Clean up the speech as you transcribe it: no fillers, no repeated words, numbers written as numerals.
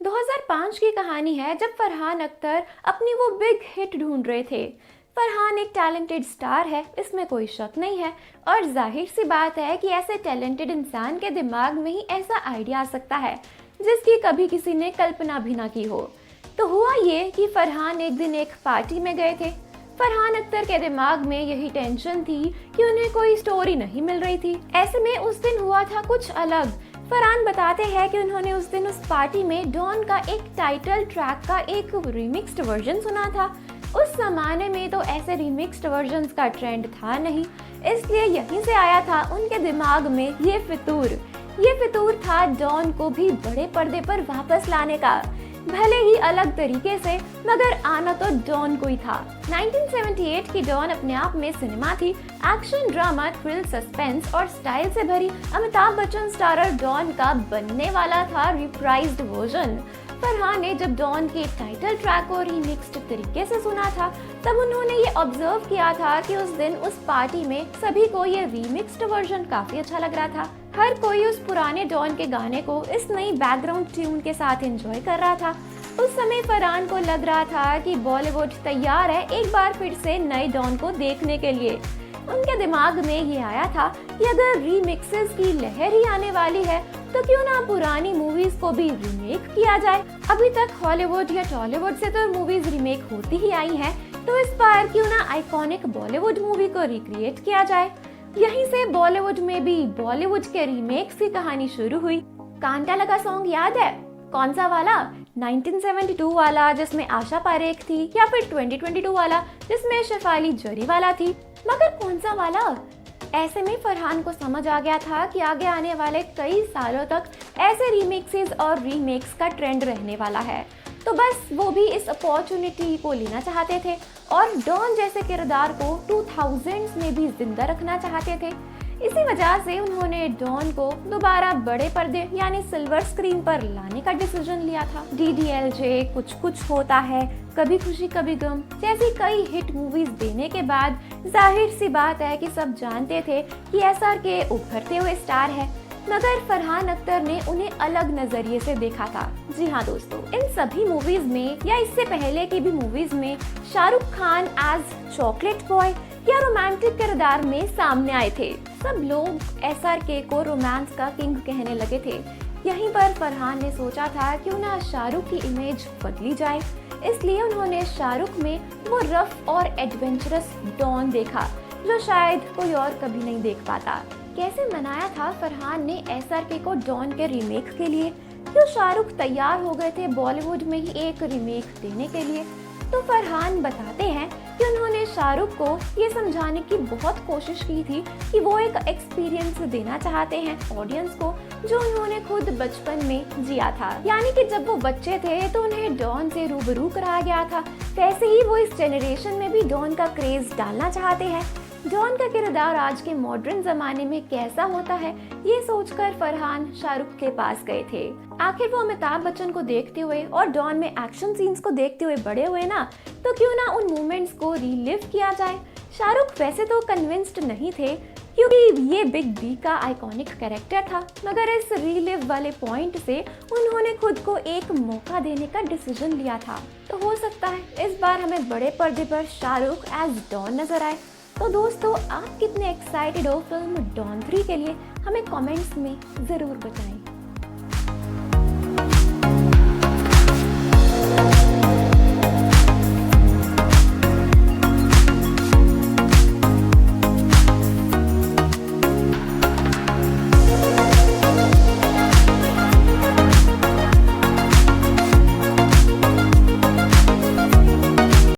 2005 की कहानी है जब फरहान अख्तर अपनी वो बिग हिट ढूंढ रहे थे। फरहान एक टैलेंटेड स्टार है, इसमें कोई शक नहीं है। और जाहिर सी बात है कि ऐसे टैलेंटेड इंसान के दिमाग में ही ऐसा आइडिया आ सकता है जिसकी कभी किसी ने कल्पना भी ना की हो। तो हुआ ये कि फरहान एक दिन एक पार्टी में गए थे। फरहान अख्तर के दिमाग में यही टेंशन थी कि उन्हें कोई स्टोरी नहीं मिल रही थी। ऐसे में उस दिन हुआ था कुछ अलग। फरहान बताते हैं कि उन्होंने उस दिन उस पार्टी में डॉन का एक टाइटल ट्रैक का एक रिमिक्स्ड वर्जन सुना था। उस जमाने में तो ऐसे रिमिक्स्ड वर्जन्स का ट्रेंड था नहीं, इसलिए यहीं से आया था उनके दिमाग में ये फितूर था डॉन को भी बड़े पर्दे पर वापस लाने का। भले ही अलग तरीके से, मगर आना तो डॉन को ही था। 1978 की डॉन अपने आप में सिनेमा थी। एक्शन, ड्रामा, थ्रिल, सस्पेंस और स्टाइल से भरी अमिताभ बच्चन स्टारर डॉन का बनने वाला था रिप्राइज्ड वर्जन। फरहान ने जब डॉन के टाइटल ट्रैक को रीमिक्स्ड तरीके से सुना था, तब उन्होंने ये ऑब्जर्व किया था कि उस दिन उस पार्टी में सभी को ये रीमिक्स्ड वर्जन काफी अच्छा लग रहा था। हर कोई उस पुराने डॉन के गाने को इस नई बैकग्राउंड ट्यून के साथ एंजॉय कर रहा था। उस समय फरहान को लग रहा था कि बॉलीवुड तैयार है एक बार फिर से नए डॉन को देखने के लिए। उनके दिमाग में ये आया था कि अगर रीमिक्सेस की लहर ही आने वाली है तो क्यों ना पुरानी मूवीज को भी रीमेक किया जाए। अभी तक हॉलीवुड या टॉलीवुड से तो मूवीज रीमेक होती ही आई हैं, तो इस बार क्यों ना आइकॉनिक बॉलीवुड मूवी को रिक्रिएट किया जाए। यहीं से बॉलीवुड में भी बॉलीवुड के रीमेक्स की कहानी शुरू हुई। कांटा लगा सॉन्ग याद है? कौन सा वाला? 1972 वाला जिसमें आशा पारेख थी, या फिर 2022 वाला जिसमें शेफाली जरीवाला थी? मगर कौन सा वाला? ऐसे में फरहान को समझ आ गया था कि आगे आने वाले कई सालों तक ऐसे रीमिक्सेस और रीमेक्स का ट्रेंड रहने वाला है। तो बस वो भी इस अपॉर्चुनिटी को लेना चाहते थे और डॉन जैसे किरदार को 2000s में भी जिंदा रखना चाहते थे। इसी वजह से उन्होंने डॉन को दोबारा बड़े पर्दे यानी सिल्वर स्क्रीन पर लाने का डिसीजन लिया था। DDLJ, कुछ कुछ होता है, कभी खुशी कभी गम जैसी कई हिट मूवीज देने के बाद जाहिर सी बात है कि सब जानते थे कि SRK उभरते हुए स्टार है, मगर फरहान अख्तर ने उन्हें अलग नजरिए से देखा था। जी हाँ दोस्तों, इन सभी मूवीज में या इससे पहले की भी मूवीज में Shahrukh Khan as chocolate boy या रोमांटिक किरदार में सामने आए थे। सब लोग SRK को रोमांस का किंग कहने लगे थे। यहीं पर फरहान ने सोचा था क्यों ना शाहरुख की इमेज बदली जाए, इसलिए उन्होंने शाहरुख में वो रफ और एडवेंचरस डॉन देखा जो शायद कोई और कभी नहीं देख पाता। कैसे मनाया था फरहान ने SRK को डॉन के रीमेक के लिए? क्यों शाहरुख तैयार हो गए थे बॉलीवुड में ही एक रीमेक देने के लिए? तो फरहान बताते हैं कि उन्होंने शाहरुख को ये समझाने की बहुत कोशिश की थी कि वो एक एक्सपीरियंस देना चाहते हैं ऑडियंस को जो उन्होंने खुद बचपन में जिया था। यानी कि जब वो बच्चे थे तो उन्हें डॉन से रूबरू कराया गया था, वैसे ही वो इस जेनरेशन में भी डॉन का क्रेज डालना चाहते हैं। डॉन का किरदार आज के मॉडर्न जमाने में कैसा होता है, ये सोचकर फरहान शाहरुख के पास गए थे। आखिर वो अमिताभ बच्चन को देखते हुए और डॉन में एक्शन सीन्स को देखते हुए बड़े हुए ना, तो क्यों ना उन मोमेंट्स को रीलिव किया जाए। शाहरुख वैसे तो कन्विंस्ड नहीं थे क्योंकि ये बिग बी का आइकॉनिक कैरेक्टर था, मगर इस रीलिव वाले पॉइंट से उन्होंने खुद को एक मौका देने का डिसीजन लिया था। तो हो सकता है इस बार हमें बड़े पर्दे पर शाहरुख एज डॉन नजर आए। तो दोस्तों, आप कितने एक्साइटेड हो फिल्म डॉन 3 के लिए, हमें कमेंट्स में ज़रूर बताएं।